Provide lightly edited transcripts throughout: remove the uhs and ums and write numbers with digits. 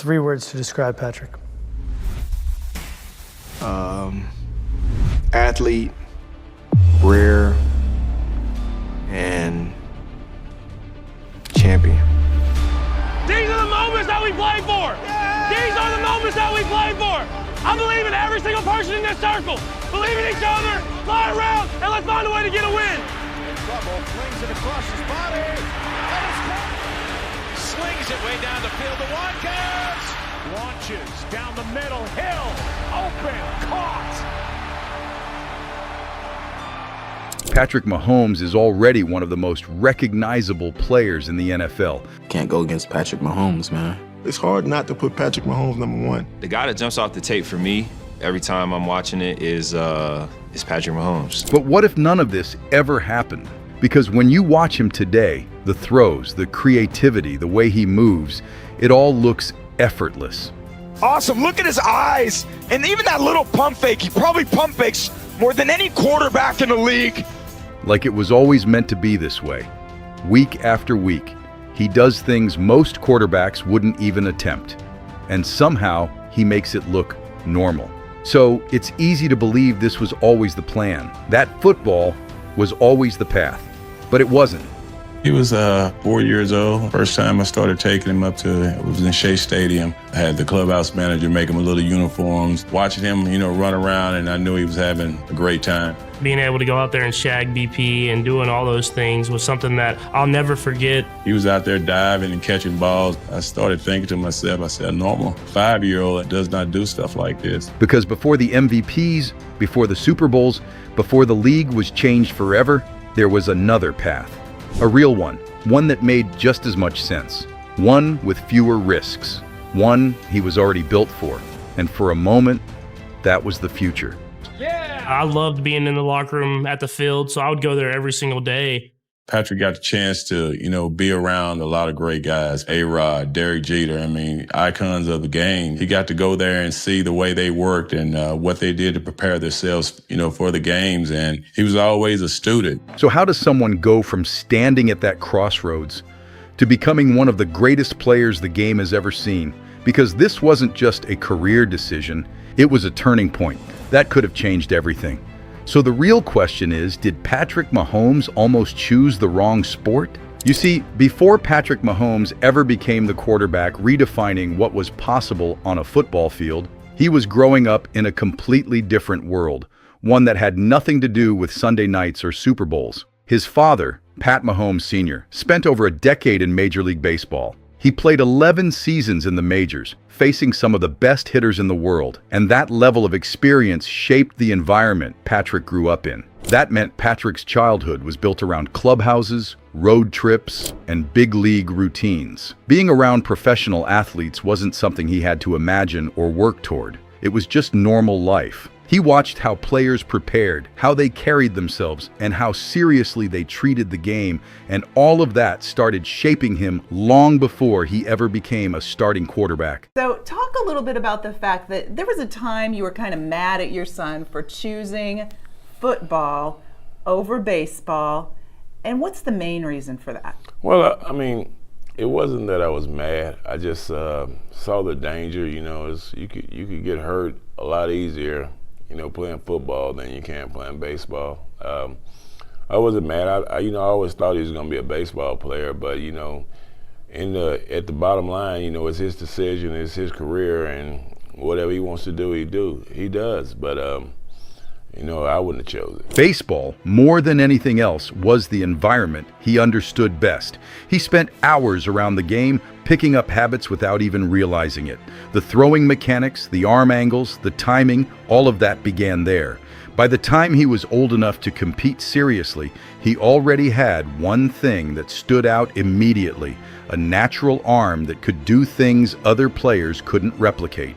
3 words to describe Patrick. Athlete, rare, and champion. These are the moments that we play for. These are the moments that we play for. I believe in every single person in this circle. Believe in each other, fly around, and let's find a way to get a win. In trouble, flings it across his body. Slings it way down the field to Watkins. Launches down the middle, Hill, open, caught. Patrick Mahomes is already one of the most recognizable players in the NFL. Can't go against Patrick Mahomes, man. It's hard not to put Patrick Mahomes #1. The guy that jumps off the tape for me every time I'm watching it is Patrick Mahomes. But what if none of this ever happened? Because when you watch him today, the throws, the creativity, the way he moves, it all looks effortless. Awesome, look at his eyes. And even that little pump fake, he probably pump fakes more than any quarterback in the league. Like it was always meant to be this way. Week after week, he does things most quarterbacks wouldn't even attempt. And somehow, he makes it look normal. So it's easy to believe this was always the plan. That football was always the path. But it wasn't. He was 4 years old. First time I started taking him up to, it was in Shea Stadium. I had the clubhouse manager make him a little uniforms, watching him, run around, and I knew he was having a great time. Being able to go out there and shag BP and doing all those things was something that I'll never forget. He was out there diving and catching balls. I started thinking to myself, I said, a normal 5-year-old does not do stuff like this. Because before the MVPs, before the Super Bowls, before the league was changed forever, there was another path. A real one that made just as much sense. One with fewer risks. One he was already built for. And for a moment, that was the future. I loved being in the locker room at the field, so I would go there every single day. Patrick got the chance to, be around a lot of great guys. A-Rod, Derek Jeter, icons of the game. He got to go there and see the way they worked and what they did to prepare themselves, for the games. And he was always a student. So how does someone go from standing at that crossroads to becoming one of the greatest players the game has ever seen? Because this wasn't just a career decision, it was a turning point. That could have changed everything. So the real question is, did Patrick Mahomes almost choose the wrong sport? You see, before Patrick Mahomes ever became the quarterback redefining what was possible on a football field, he was growing up in a completely different world, one that had nothing to do with Sunday nights or Super Bowls. His father, Pat Mahomes Sr., spent over a decade in Major League Baseball. He played 11 seasons in the majors, facing some of the best hitters in the world, and that level of experience shaped the environment Patrick grew up in. That meant Patrick's childhood was built around clubhouses, road trips, and big league routines. Being around professional athletes wasn't something he had to imagine or work toward. It was just normal life. He watched how players prepared, how they carried themselves, and how seriously they treated the game, and all of that started shaping him long before he ever became a starting quarterback. So talk a little bit about the fact that there was a time you were kind of mad at your son for choosing football over baseball, and what's the main reason for that? Well, it wasn't that I was mad. I just saw the danger. You could get hurt a lot easier, playing football than you can playing baseball. I wasn't mad. I always thought he was going to be a baseball player, but at the bottom line, it's his decision, it's his career, and whatever he wants to do, he does. But I wouldn't have chosen it. Baseball, more than anything else, was the environment he understood best. He spent hours around the game, picking up habits without even realizing it. The throwing mechanics, the arm angles, the timing, all of that began there. By the time he was old enough to compete seriously, he already had one thing that stood out immediately, a natural arm that could do things other players couldn't replicate.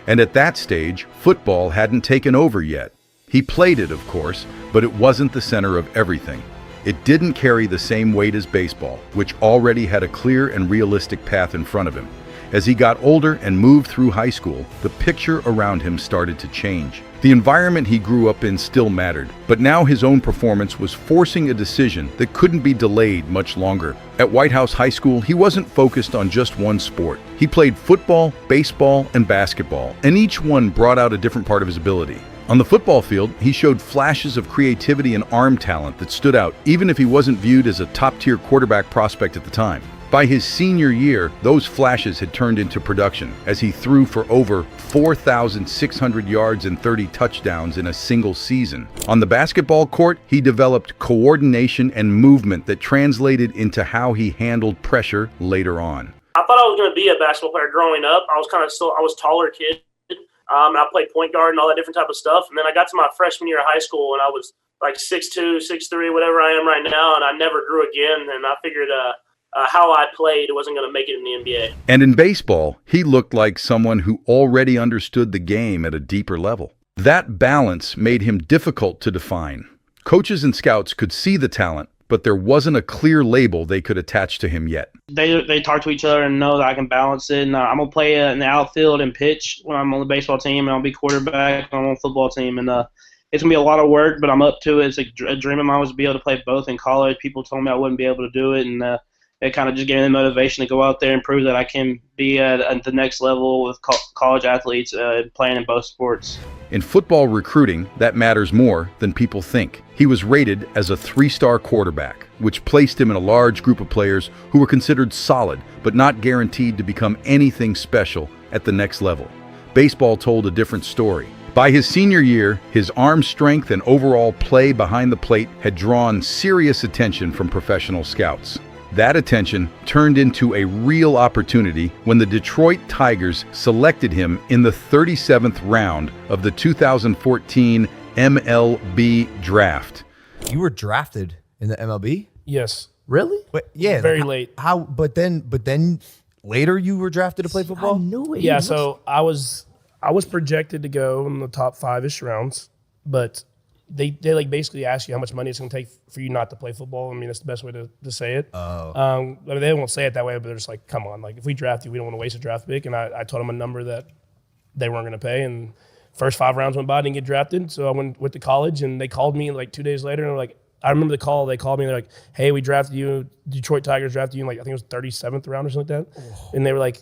And at that stage, football hadn't taken over yet. He played it, of course, but it wasn't the center of everything. It didn't carry the same weight as baseball, which already had a clear and realistic path in front of him. As he got older and moved through high school, the picture around him started to change. The environment he grew up in still mattered, but now his own performance was forcing a decision that couldn't be delayed much longer. At White House High School, he wasn't focused on just one sport. He played football, baseball, and basketball, and each one brought out a different part of his ability. On the football field, he showed flashes of creativity and arm talent that stood out, even if he wasn't viewed as a top-tier quarterback prospect at the time. By his senior year, those flashes had turned into production, as he threw for over 4,600 yards and 30 touchdowns in a single season. On the basketball court, he developed coordination and movement that translated into how he handled pressure later on. I thought I was going to be a basketball player growing up. I was a taller kid. I played point guard and all that different type of stuff. And then I got to my freshman year of high school, and I was like 6'2", 6'3", whatever I am right now, and I never grew again. And I figured how I played wasn't going to make it in the NBA. And in baseball, he looked like someone who already understood the game at a deeper level. That balance made him difficult to define. Coaches and scouts could see the talent, but there wasn't a clear label they could attach to him yet. They talk to each other and know that I can balance it. And I'm going to play in the outfield and pitch when I'm on the baseball team, and I'll be quarterback when I'm on the football team. And it's going to be a lot of work, but I'm up to it. It's a dream of mine was to be able to play both in college. People told me I wouldn't be able to do it, and it kind of just gave me the motivation to go out there and prove that I can be at the next level with college athletes playing in both sports. In football recruiting, that matters more than people think. He was rated as a 3-star quarterback, which placed him in a large group of players who were considered solid, but not guaranteed to become anything special at the next level. Baseball told a different story. By his senior year, his arm strength and overall play behind the plate had drawn serious attention from professional scouts. That attention turned into a real opportunity when the Detroit Tigers selected him in the 37th round of the 2014 MLB draft. You were drafted in the MLB? Yes. Really? But yeah, very late. How? But then later you were drafted to play football? I knew it. Yeah. So I was projected to go in the top 5-ish rounds, but they like basically ask you how much money it's going to take for you not to play football. I mean, that's the best way to say it. Oh. I mean, they won't say it that way, but they're just like, come on, like if we draft you, we don't want to waste a draft pick. And I told them a number that they weren't going to pay. And first 5 rounds went by, I didn't get drafted. So I went to college, and they called me like 2 days later, and they're like, I remember the call. They called me, and they're like, hey, we drafted you. Detroit Tigers drafted you in like, I think it was 37th round or something like that. Oh. And they were like,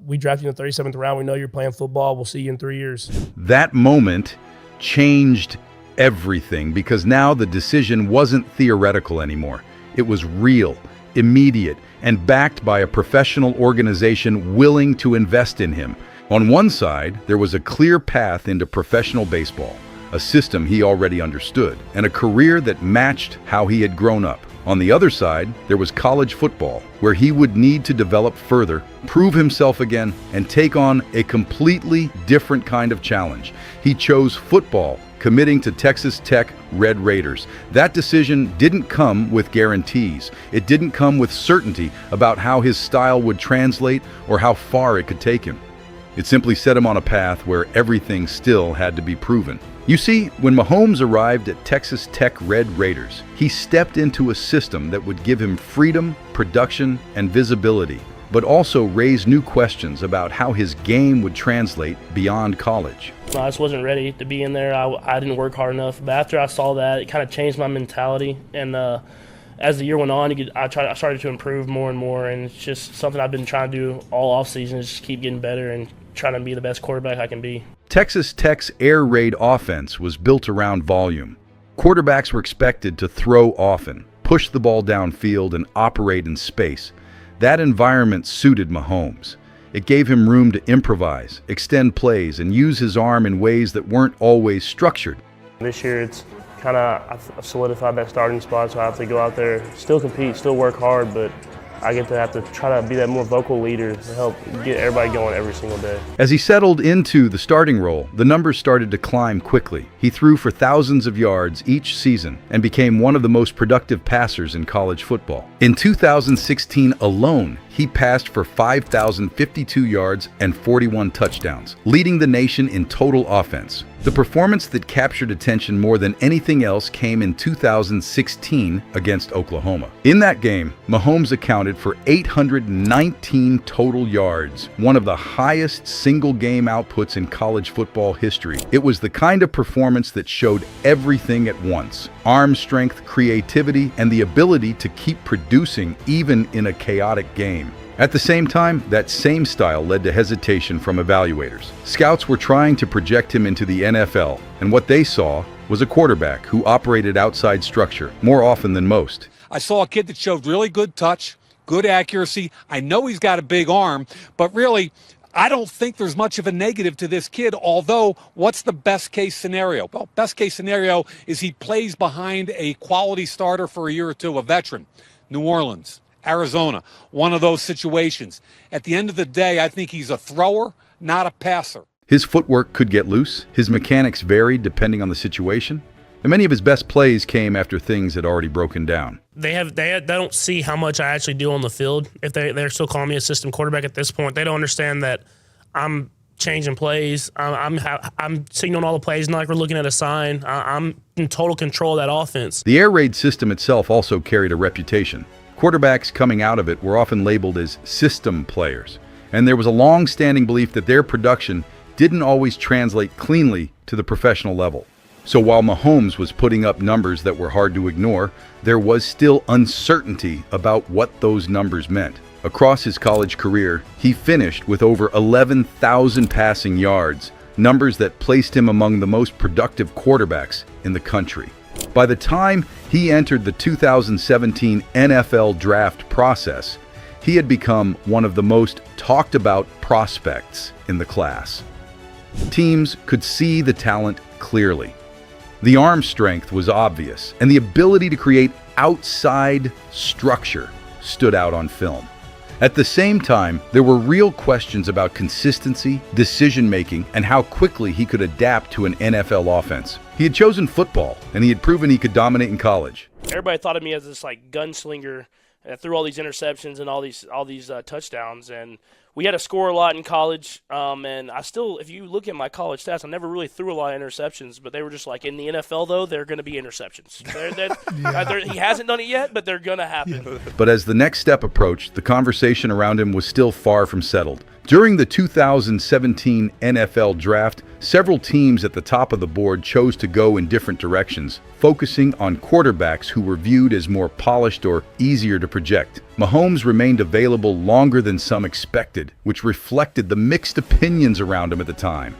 we drafted you in the 37th round. We know you're playing football. We'll see you in 3 years. That moment changed everything, because now the decision wasn't theoretical anymore. It was real, immediate, and backed by a professional organization willing to invest in him. On one side, there was a clear path into professional baseball, a system he already understood, and a career that matched how he had grown up. On the other side, there was college football, where he would need to develop further, prove himself again, and take on a completely different kind of challenge. He chose football, committing to Texas Tech Red Raiders. That decision didn't come with guarantees. It didn't come with certainty about how his style would translate or how far it could take him. It simply set him on a path where everything still had to be proven. You see, when Mahomes arrived at Texas Tech Red Raiders, he stepped into a system that would give him freedom, production, and visibility, but also raise new questions about how his game would translate beyond college. I just wasn't ready to be in there. I didn't work hard enough. But after I saw that, it kind of changed my mentality. And as the year went on, I started to improve more and more. And it's just something I've been trying to do all offseason, is just keep getting better and trying to be the best quarterback I can be. Texas Tech's air raid offense was built around volume. Quarterbacks were expected to throw often, push the ball downfield, and operate in space. That environment suited Mahomes. It gave him room to improvise, extend plays, and use his arm in ways that weren't always structured. This year, it's kind of, I've solidified that starting spot, so I have to go out there, still compete, still work hard, but I get to have to try to be that more vocal leader to help get everybody going every single day. As he settled into the starting role, the numbers started to climb quickly. He threw for thousands of yards each season and became one of the most productive passers in college football. In 2016 alone, he passed for 5,052 yards and 41 touchdowns, leading the nation in total offense. The performance that captured attention more than anything else came in 2016 against Oklahoma. In that game, Mahomes accounted for 819 total yards, one of the highest single-game outputs in college football history. It was the kind of performance that showed everything at once: arm strength, creativity, and the ability to keep producing even in a chaotic game. At the same time, that same style led to hesitation from evaluators. Scouts were trying to project him into the NFL, and what they saw was a quarterback who operated outside structure more often than most. I saw a kid that showed really good touch, good accuracy. I know he's got a big arm, but really, I don't think there's much of a negative to this kid, although what's the best case scenario? Well, best case scenario is he plays behind a quality starter for a year or two, a veteran. New Orleans, Arizona, one of those situations. At the end of the day, I think he's a thrower, not a passer. His footwork could get loose, his mechanics varied depending on the situation, and many of his best plays came after things had already broken down. They don't see how much I actually do on the field. If they're still calling me a system quarterback at this point, they don't understand that I'm changing plays. I'm signaling all the plays, not like we're looking at a sign. I'm in total control of that offense. The air raid system itself also carried a reputation. Quarterbacks coming out of it were often labeled as system players, and there was a long-standing belief that their production didn't always translate cleanly to the professional level. So while Mahomes was putting up numbers that were hard to ignore, there was still uncertainty about what those numbers meant. Across his college career, he finished with over 11,000 passing yards, numbers that placed him among the most productive quarterbacks in the country. By the time he entered the 2017 NFL draft process, he had become one of the most talked about prospects in the class. Teams could see the talent clearly. The arm strength was obvious, and the ability to create outside structure stood out on film. At the same time, there were real questions about consistency, decision-making, and how quickly he could adapt to an NFL offense. He had chosen football, and he had proven he could dominate in college. Everybody thought of me as this like gunslinger that threw all these interceptions and all these touchdowns, and we had to score a lot in college. And I still, if you look at my college stats, I never really threw a lot of interceptions, but they were just like, in the NFL, though, they're going to be interceptions. He hasn't done it yet, but they're going to happen. But as the next step approached, the conversation around him was still far from settled. During the 2017 NFL draft, several teams at the top of the board chose to go in different directions, focusing on quarterbacks who were viewed as more polished or easier to project. Mahomes remained available longer than some expected, which reflected the mixed opinions around him at the time.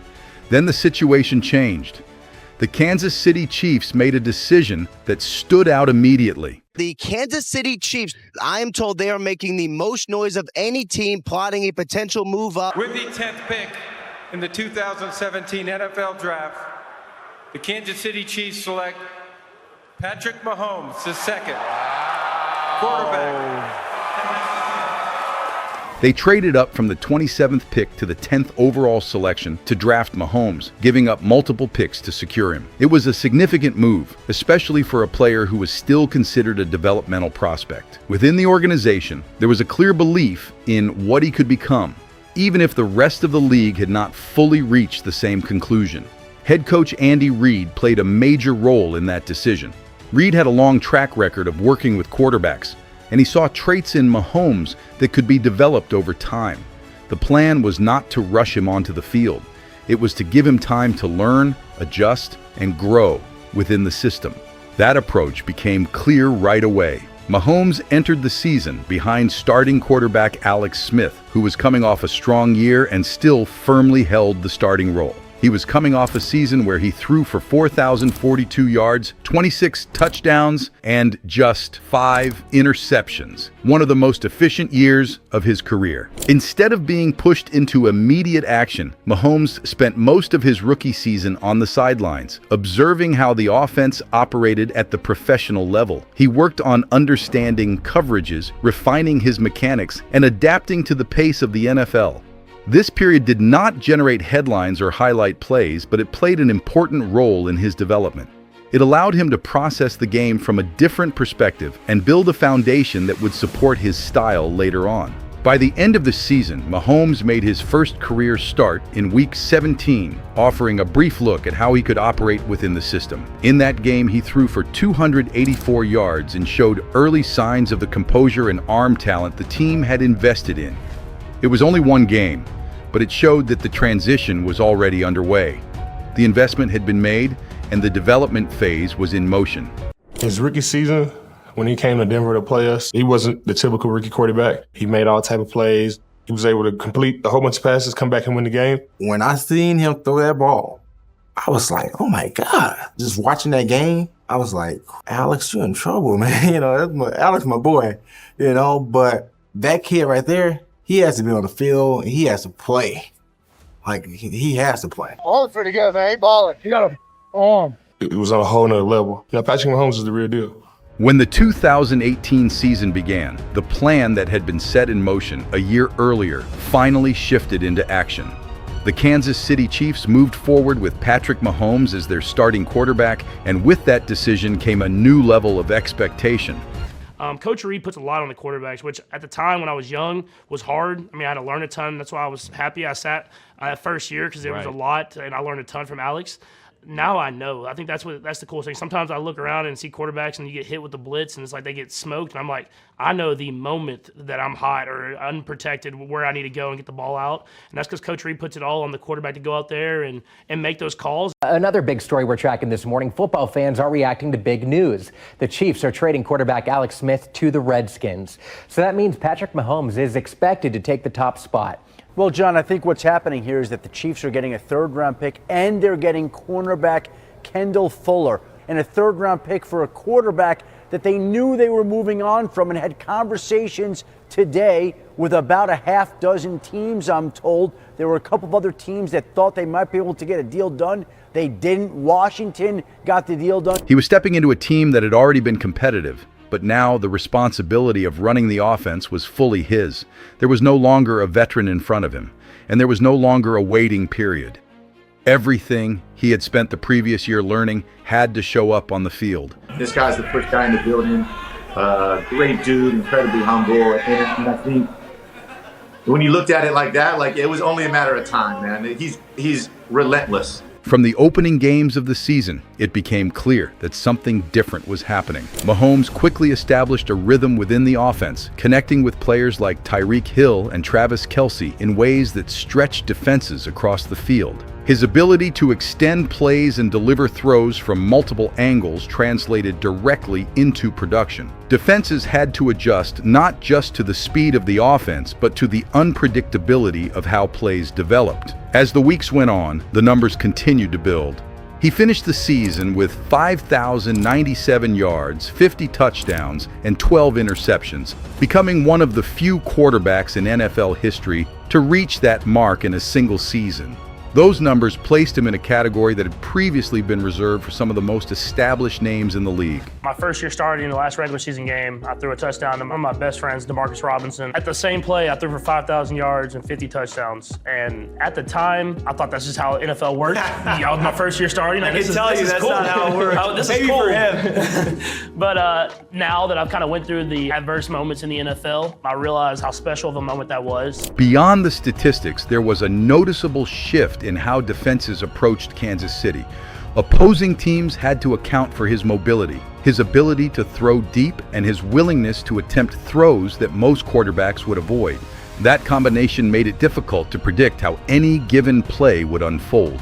Then the situation changed. The Kansas City Chiefs made a decision that stood out immediately. The Kansas City Chiefs, I am told they are making the most noise of any team plotting a potential move up. With the 10th pick in the 2017 NFL Draft, the Kansas City Chiefs select Patrick Mahomes, the second quarterback. They traded up from the 27th pick to the 10th overall selection to draft Mahomes, giving up multiple picks to secure him. It was a significant move, especially for a player who was still considered a developmental prospect. Within the organization, there was a clear belief in what he could become, even if the rest of the league had not fully reached the same conclusion. Head coach Andy Reid played a major role in that decision. Reid had a long track record of working with quarterbacks, and he saw traits in Mahomes that could be developed over time. The plan was not to rush him onto the field. It was to give him time to learn, adjust, and grow within the system. That approach became clear right away. Mahomes entered the season behind starting quarterback Alex Smith, who was coming off a strong year and still firmly held the starting role. He was coming off a season where he threw for 4,042 yards, 26 touchdowns, and just 5 interceptions. One of the most efficient years of his career. Instead of being pushed into immediate action, Mahomes spent most of his rookie season on the sidelines, observing how the offense operated at the professional level. He worked on understanding coverages, refining his mechanics, and adapting to the pace of the NFL. This period did not generate headlines or highlight plays, but it played an important role in his development. It allowed him to process the game from a different perspective and build a foundation that would support his style later on. By the end of the season, Mahomes made his first career start in Week 17, offering a brief look at how he could operate within the system. In that game, he threw for 284 yards and showed early signs of the composure and arm talent the team had invested in. It was only one game, but it showed that the transition was already underway. The investment had been made, and the development phase was in motion. His rookie season, when he came to Denver to play us, he wasn't the typical rookie quarterback. He made all type of plays. He was able to complete a whole bunch of passes, come back and win the game. When I seen him throw that ball, I was like, oh my God. Just watching that game, I was like, Alex, you're in trouble, man. Alex, my boy, but that kid right there, he has to be on the field and he has to play. Like, he has to play. Balling pretty good, man. He balling. He got an arm. It was on a whole nother level. Patrick Mahomes is the real deal. When the 2018 season began, the plan that had been set in motion a year earlier finally shifted into action. The Kansas City Chiefs moved forward with Patrick Mahomes as their starting quarterback, and with that decision came a new level of expectation. Coach Reed puts a lot on the quarterbacks, which at the time when I was young was hard. I mean, I had to learn a ton. That's why I was happy I sat that first year, because there was a lot, and I learned a ton from Alex. Now I know. I think that's the coolest thing. Sometimes I look around and see quarterbacks and you get hit with the blitz and it's like they get smoked. And I'm like, I know the moment that I'm hot or unprotected where I need to go and get the ball out. And that's because Coach Reed puts it all on the quarterback to go out there and make those calls. Another big story we're tracking this morning, football fans are reacting to big news. The Chiefs are trading quarterback Alex Smith to the Redskins. So that means Patrick Mahomes is expected to take the top spot. Well, John, I think what's happening here is that the Chiefs are getting a third-round pick and they're getting cornerback Kendall Fuller and a third-round pick for a quarterback that they knew they were moving on from and had conversations today with about a half dozen teams, I'm told. There were a couple of other teams that thought they might be able to get a deal done. They didn't. Washington got the deal done. He was stepping into a team that had already been competitive, but now the responsibility of running the offense was fully his. There was no longer a veteran in front of him, and there was no longer a waiting period. Everything he had spent the previous year learning had to show up on the field. This guy's the first guy in the building. Great dude, incredibly humble, and I think when you looked at it like that, like it was only a matter of time, man. He's relentless. From the opening games of the season, it became clear that something different was happening. Mahomes quickly established a rhythm within the offense, connecting with players like Tyreek Hill and Travis Kelce in ways that stretched defenses across the field. His ability to extend plays and deliver throws from multiple angles translated directly into production. Defenses had to adjust not just to the speed of the offense, but to the unpredictability of how plays developed. As the weeks went on, the numbers continued to build. He finished the season with 5,097 yards, 50 touchdowns, and 12 interceptions, becoming one of the few quarterbacks in NFL history to reach that mark in a single season. Those numbers placed him in a category that had previously been reserved for some of the most established names in the league. My first year starting in the last regular season game, I threw a touchdown to one of my best friends, DeMarcus Robinson. At the same play, I threw for 5,000 yards and 50 touchdowns. And at the time, I thought that's just how NFL worked. That was my first year starting. I can tell you that's not how it works. This Maybe is cool. for him. But now that I've kind of went through the adverse moments in the NFL, I realize how special of a moment that was. Beyond the statistics, there was a noticeable shift in how defenses approached Kansas City. Opposing teams had to account for his mobility, his ability to throw deep, and his willingness to attempt throws that most quarterbacks would avoid. That combination made it difficult to predict how any given play would unfold.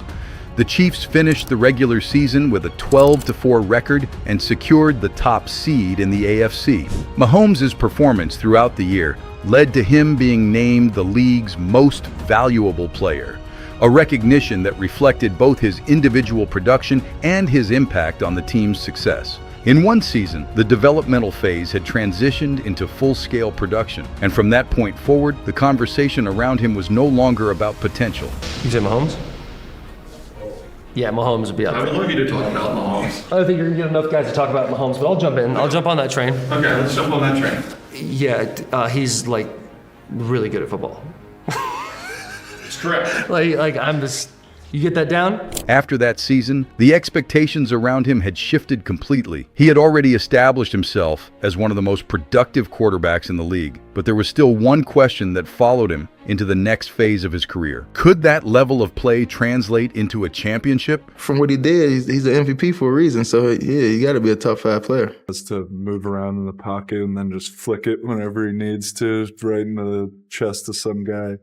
The Chiefs finished the regular season with a 12-4 record and secured the top seed in the AFC. Mahomes' performance throughout the year led to him being named the league's most valuable player, a recognition that reflected both his individual production and his impact on the team's success. In one season, the developmental phase had transitioned into full-scale production, and from that point forward, the conversation around him was no longer about potential. You say Mahomes? Yeah, Mahomes would be up there. I would love you to talk about Mahomes. I don't think you're going to get enough guys to talk about Mahomes, but I'll jump in. I'll jump on that train. Okay, let's jump on that train. Yeah, he's like really good at football. It's correct. like I'm just, You get that down? After that season, the expectations around him had shifted completely. He had already established himself as one of the most productive quarterbacks in the league, but there was still one question that followed him into the next phase of his career. Could that level of play translate into a championship? From what he did, he's an MVP for a reason, so yeah, you got to be a top 5 player. Has to move around in the pocket and then just flick it whenever he needs to, right in the chest of some guy.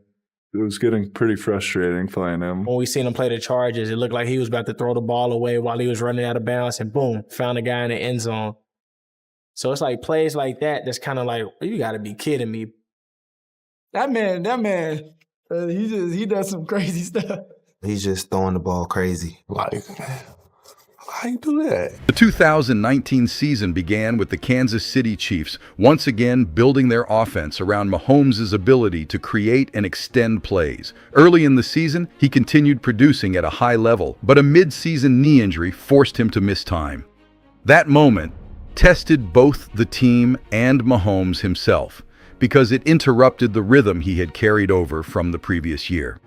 It was getting pretty frustrating playing him. When we seen him play the Chargers, it looked like he was about to throw the ball away while he was running out of bounds, and boom, found a guy in the end zone. So it's like plays like that that's kind of like, you got to be kidding me. That man, he does some crazy stuff. He's just throwing the ball crazy. Like, how you do that? The 2019 season began with the Kansas City Chiefs once again building their offense around Mahomes' ability to create and extend plays. Early in the season, he continued producing at a high level, but a mid-season knee injury forced him to miss time. That moment tested both the team and Mahomes himself, because it interrupted the rhythm he had carried over from the previous year.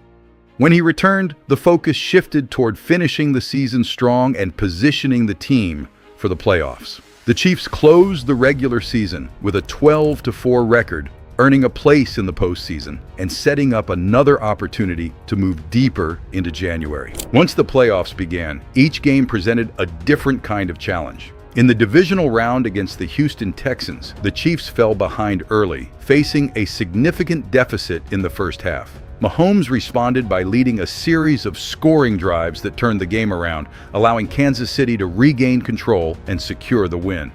When he returned, the focus shifted toward finishing the season strong and positioning the team for the playoffs. The Chiefs closed the regular season with a 12-4 record, earning a place in the postseason and setting up another opportunity to move deeper into January. Once the playoffs began, each game presented a different kind of challenge. In the divisional round against the Houston Texans, the Chiefs fell behind early, facing a significant deficit in the first half. Mahomes responded by leading a series of scoring drives that turned the game around, allowing Kansas City to regain control and secure the win.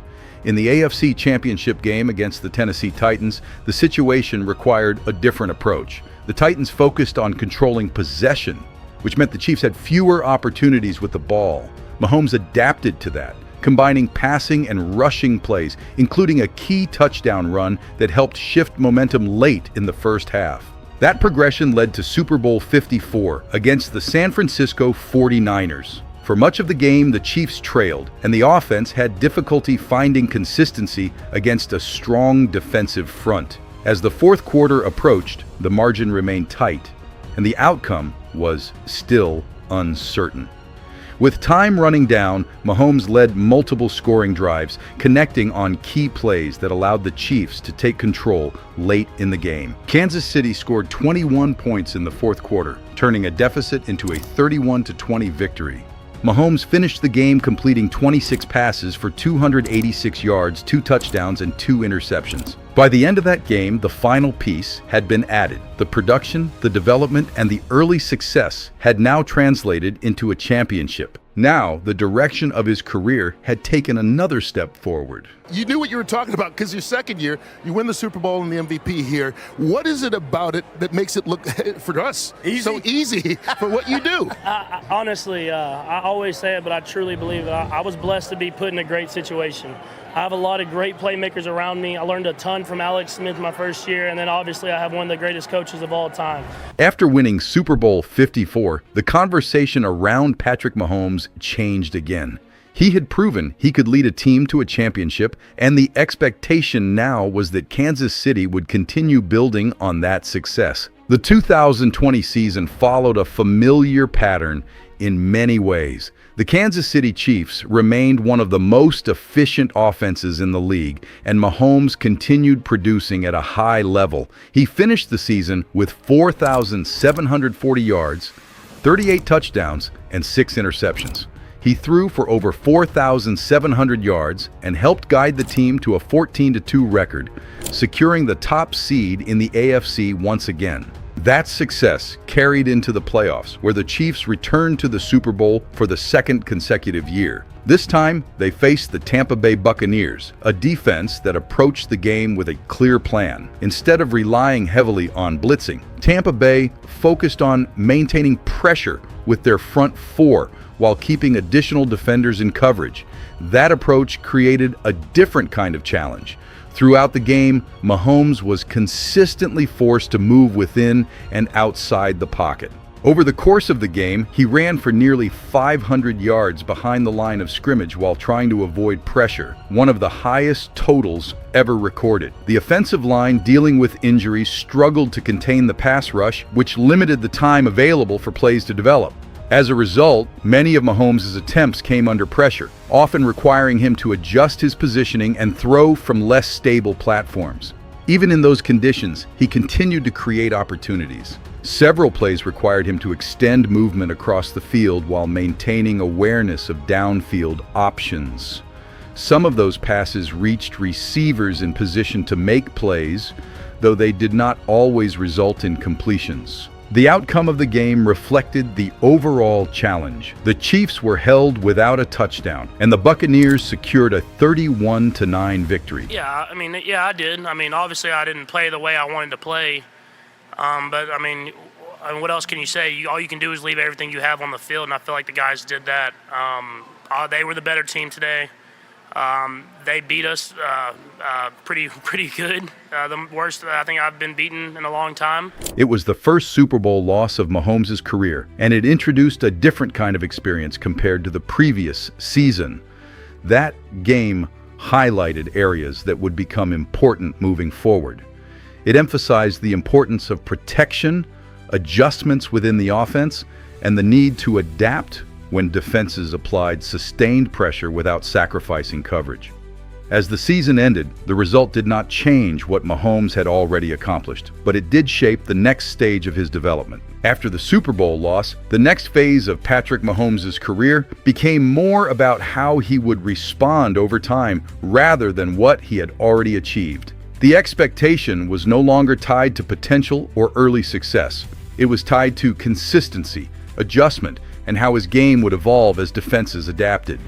In the AFC Championship game against the Tennessee Titans, the situation required a different approach. The Titans focused on controlling possession, which meant the Chiefs had fewer opportunities with the ball. Mahomes adapted to that, combining passing and rushing plays, including a key touchdown run that helped shift momentum late in the first half. That progression led to Super Bowl 54 against the San Francisco 49ers. For much of the game, the Chiefs trailed, and the offense had difficulty finding consistency against a strong defensive front. As the fourth quarter approached, the margin remained tight, and the outcome was still uncertain. With time running down, Mahomes led multiple scoring drives, connecting on key plays that allowed the Chiefs to take control late in the game. Kansas City scored 21 points in the fourth quarter, turning a deficit into a 31-20 victory. Mahomes finished the game completing 26 passes for 286 yards, 2 touchdowns, and 2 interceptions. By the end of that game, the final piece had been added. The production, the development, and the early success had now translated into a championship. Now, the direction of his career had taken another step forward. You knew what you were talking about because your second year, you win the Super Bowl and the MVP here. What is it about it that makes it look, for us, so easy for what you do? Honestly, I always say it, but I truly believe it. I was blessed to be put in a great situation. I have a lot of great playmakers around me. I learned a ton from Alex Smith my first year, and then obviously I have one of the greatest coaches of all time. After winning Super Bowl 54, the conversation around Patrick Mahomes changed again. He had proven he could lead a team to a championship, and the expectation now was that Kansas City would continue building on that success. The 2020 season followed a familiar pattern in many ways. The Kansas City Chiefs remained one of the most efficient offenses in the league, and Mahomes continued producing at a high level. He finished the season with 4,740 yards, 38 touchdowns, and 6 interceptions. He threw for over 4,700 yards and helped guide the team to a 14-2 record, securing the top seed in the AFC once again. That success carried into the playoffs, where the Chiefs returned to the Super Bowl for the second consecutive year. This time, they faced the Tampa Bay Buccaneers, a defense that approached the game with a clear plan. Instead of relying heavily on blitzing, Tampa Bay focused on maintaining pressure with their front four while keeping additional defenders in coverage. That approach created a different kind of challenge. Throughout the game, Mahomes was consistently forced to move within and outside the pocket. Over the course of the game, he ran for nearly 500 yards behind the line of scrimmage while trying to avoid pressure, one of the highest totals ever recorded. The offensive line, dealing with injuries, struggled to contain the pass rush, which limited the time available for plays to develop. As a result, many of Mahomes' attempts came under pressure, often requiring him to adjust his positioning and throw from less stable platforms. Even in those conditions, he continued to create opportunities. Several plays required him to extend movement across the field while maintaining awareness of downfield options. Some of those passes reached receivers in position to make plays, though they did not always result in completions. The outcome of the game reflected the overall challenge. The Chiefs were held without a touchdown, and the Buccaneers secured a 31-9 victory. Yeah, I did. Obviously I didn't play the way I wanted to play, but what else can you say? All you can do is leave everything you have on the field, and I feel like the guys did that. They were the better team today. They beat us pretty good. The worst I think I've been beaten in a long time. It was the first Super Bowl loss of Mahomes' career, and it introduced a different kind of experience compared to the previous season. That game highlighted areas that would become important moving forward. It emphasized the importance of protection, adjustments within the offense, and the need to adapt when defenses applied sustained pressure without sacrificing coverage. As the season ended, the result did not change what Mahomes had already accomplished, but it did shape the next stage of his development. After the Super Bowl loss, the next phase of Patrick Mahomes' career became more about how he would respond over time rather than what he had already achieved. The expectation was no longer tied to potential or early success. It was tied to consistency, adjustment, and how his game would evolve as defenses adapted.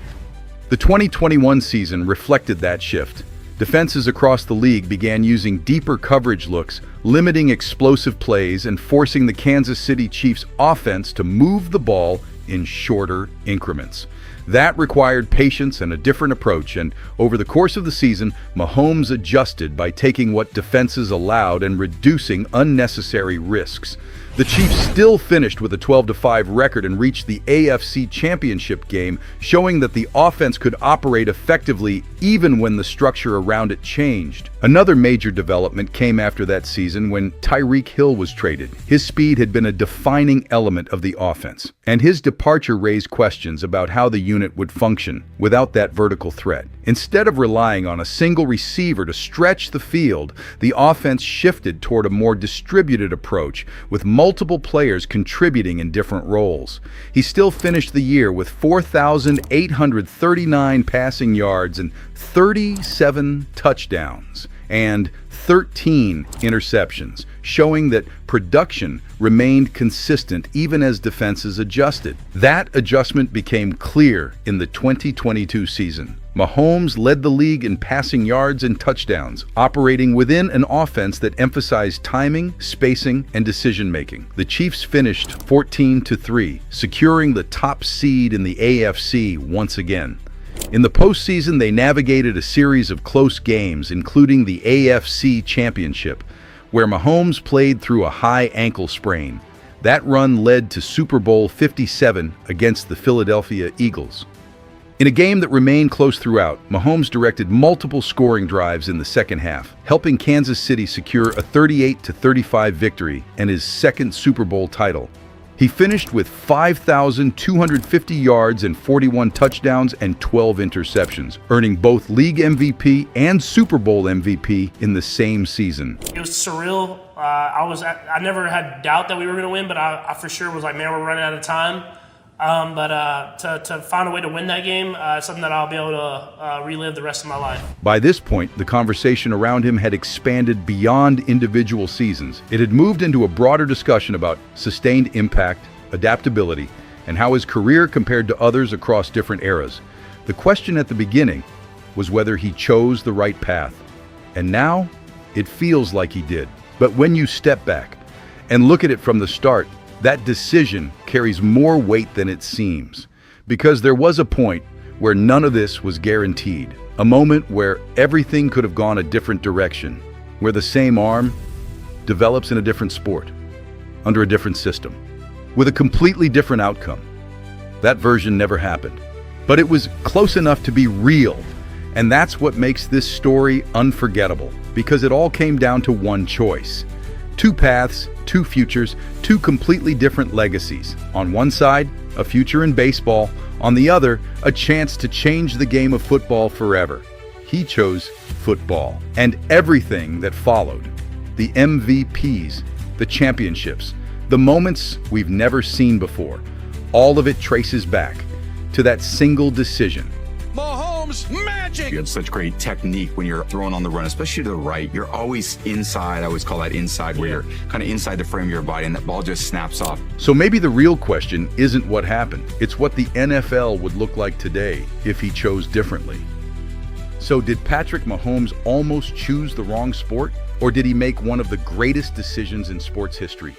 The 2021 season reflected that shift. Defenses across the league began using deeper coverage looks, limiting explosive plays and forcing the Kansas City Chiefs offense to move the ball in shorter increments. That required patience and a different approach, and over the course of the season, Mahomes adjusted by taking what defenses allowed and reducing unnecessary risks. The Chiefs still finished with a 12-5 record and reached the AFC Championship game, showing that the offense could operate effectively even when the structure around it changed. Another major development came after that season when Tyreek Hill was traded. His speed had been a defining element of the offense, and his departure raised questions about how the unit would function without that vertical threat. Instead of relying on a single receiver to stretch the field, the offense shifted toward a more distributed approach, with multiple players contributing in different roles. He still finished the year with 4,839 passing yards and 37 touchdowns and 13 interceptions, showing that production remained consistent even as defenses adjusted. That adjustment became clear in the 2022 season. Mahomes led the league in passing yards and touchdowns, operating within an offense that emphasized timing, spacing, and decision-making. The Chiefs finished 14-3, securing the top seed in the AFC once again. In the postseason, they navigated a series of close games, including the AFC Championship, where Mahomes played through a high ankle sprain. That run led to Super Bowl 57 against the Philadelphia Eagles. In a game that remained close throughout, Mahomes directed multiple scoring drives in the second half, helping Kansas City secure a 38-35 victory and his second Super Bowl title. He finished with 5,250 yards and 41 touchdowns and 12 interceptions, earning both league MVP and Super Bowl MVP in the same season. It was surreal. I never had doubt that we were going to win, but I for sure was like, man, we're running out of time. But to find a way to win that game is something that I'll be able to relive the rest of my life. By this point, the conversation around him had expanded beyond individual seasons. It had moved into a broader discussion about sustained impact, adaptability, and how his career compared to others across different eras. The question at the beginning was whether he chose the right path. And now, it feels like he did. But when you step back and look at it from the start, that decision carries more weight than it seems, because there was a point where none of this was guaranteed, a moment where everything could have gone a different direction, where the same arm develops in a different sport, under a different system, with a completely different outcome. That version never happened, but it was close enough to be real, and that's what makes this story unforgettable, because it all came down to one choice. Two paths, two futures, two completely different legacies. On one side, a future in baseball. On the other, a chance to change the game of football forever. He chose football and everything that followed. The MVPs, the championships, the moments we've never seen before. All of it traces back to that single decision. Mahomes magic! You have such great technique when you're throwing on the run, especially to the right. You're always inside. I always call that inside, where you're kind of inside the frame of your body and that ball just snaps off. So maybe the real question isn't what happened. It's what the NFL would look like today if he chose differently. So did Patrick Mahomes almost choose the wrong sport? Or did he make one of the greatest decisions in sports history?